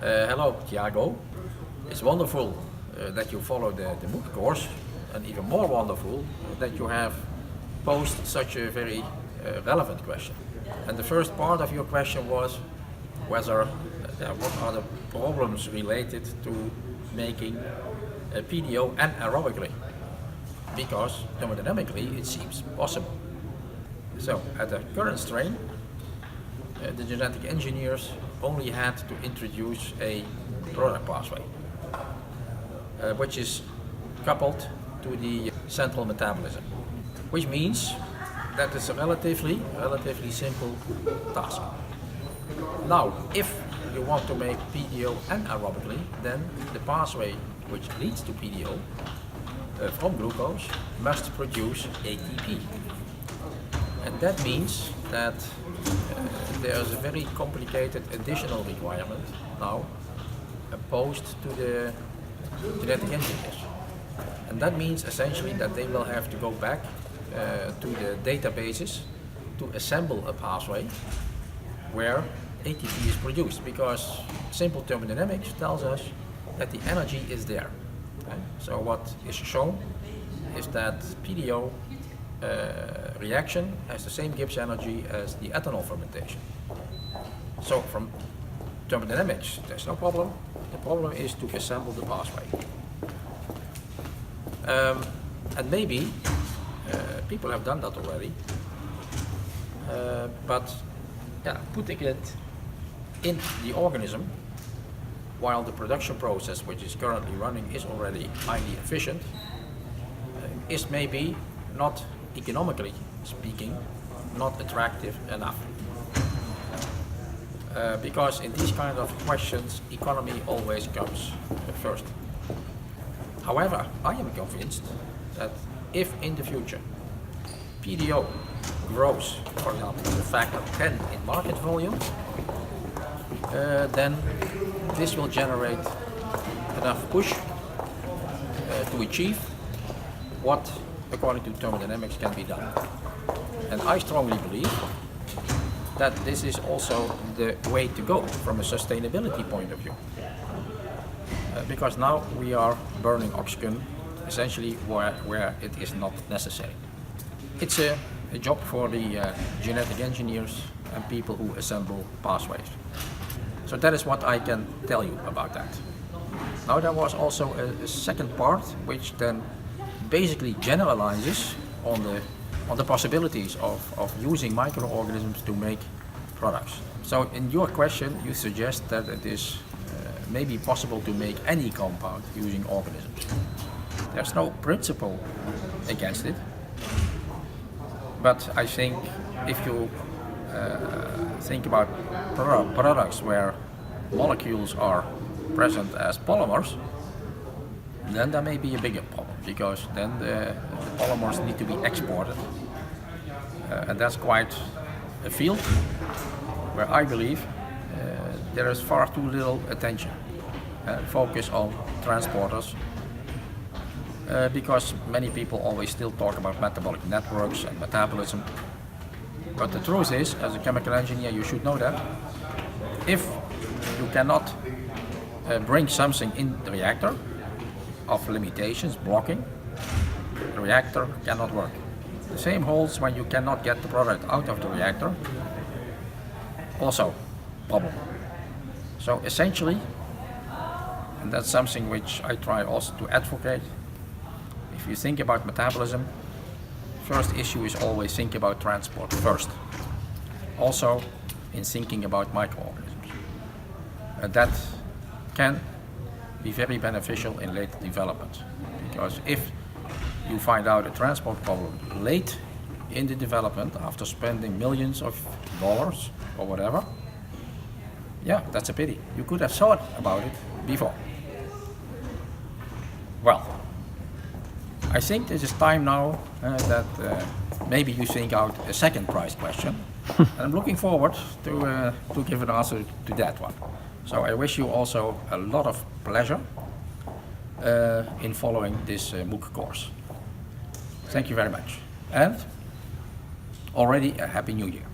Hello, Thiago. It's wonderful that you follow the MOOC course, and even more wonderful that you have posed such a very relevant question. And the first part of your question was whether what are the problems related to making a PDO anaerobically, because thermodynamically it seems possible. So at the current strain, the genetic engineers only had to introduce a product pathway, which is coupled to the central metabolism, which means that it's a relatively simple task. Now, if you want to make PDO anaerobically, then the pathway which leads to PDO from glucose must produce ATP. And that means that there's a very complicated additional requirement now posed to the genetic engineers. And that means essentially that they will have to go back to the databases to assemble a pathway where ATP is produced, because simple thermodynamics tells us that the energy is there. Okay? So what is shown is that PDO reaction has the same Gibbs energy as the ethanol fermentation. So from thermodynamics, there's no problem. The problem is to assemble the pathway. And maybe people have done that already, but putting it in the organism while the production process which is currently running is already highly efficient is maybe not, economically speaking, not attractive enough. Because in these kind of questions, economy always comes first. However, I am convinced that if in the future PDO grows, for example, a factor 10 in market volume, then this will generate enough push to achieve what, according to thermodynamics, can be done. And I strongly believe that this is also the way to go from a sustainability point of view. Because now we are burning oxygen essentially where it is not necessary. It's a job for the genetic engineers and people who assemble pathways. So that is what I can tell you about that. Now there was also a second part which then basically generalizes on the possibilities of using microorganisms to make products. So in your question you suggest that it is maybe possible to make any compound using organisms. There's no principle against it, but I think if you think about products where molecules are present as polymers, then there may be a bigger problem, because then the polymers need to be exported. And that's quite a field where I believe there is far too little attention, focus on transporters, because many people always still talk about metabolic networks and metabolism. But the truth is, as a chemical engineer, you should know that if you cannot bring something in the reactor of limitations, blocking, the reactor cannot work. The same holds when you cannot get the product out of the reactor, also problem. So essentially, and that's something which I try also to advocate, if you think about metabolism, first issue is always think about transport first. Also in thinking about microorganisms. That can be very beneficial in late development, because if you find out a transport problem late in the development after spending millions of dollars or whatever, that's a pity. You could have thought about it before. Well, I think this is time now that maybe you think out a second prize question. And I'm looking forward to give an answer to that one. So I wish you also a lot of pleasure in following this MOOC course. Thank you very much. And already a Happy New Year.